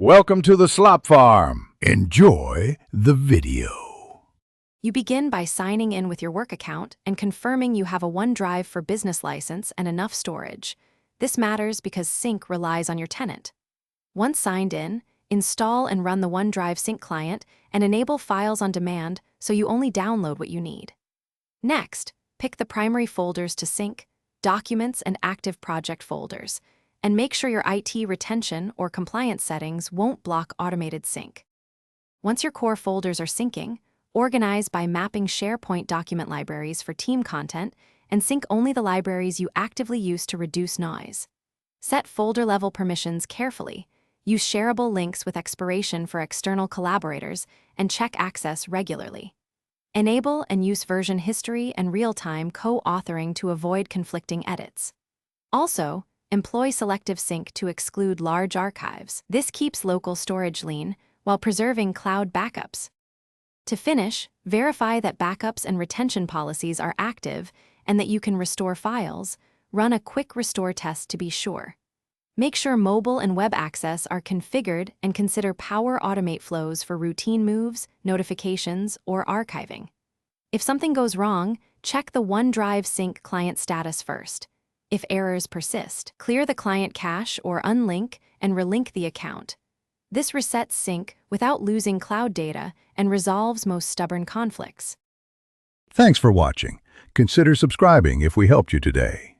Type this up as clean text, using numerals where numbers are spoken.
Welcome to the Slop Farm. Enjoy the video. You begin by signing in with your work account and confirming you have a OneDrive for Business license and enough storage. This matters because sync relies on your tenant. Once signed in, install and run the OneDrive sync client and enable files on demand so you only download what you need. Next, pick the primary folders to sync, documents and active project folders, and make sure your IT retention or compliance settings won't block automated sync. Once your core folders are syncing, organize by mapping SharePoint document libraries for team content and sync only the libraries you actively use to reduce noise. Set folder-level permissions carefully, use shareable links with expiration for external collaborators, and check access regularly. Enable and use version history and real-time co-authoring to avoid conflicting edits. Also, employ selective sync to exclude large archives. This keeps local storage lean while preserving cloud backups. To finish, verify that backups and retention policies are active and that you can restore files. Run a quick restore test to be sure. Make sure mobile and web access are configured and consider Power Automate flows for routine moves, notifications, or archiving. If something goes wrong, check the OneDrive sync client status first. If errors persist, clear the client cache or unlink and relink the account. This resets sync without losing cloud data and resolves most stubborn conflicts. Thanks for watching. Consider subscribing if we helped you today.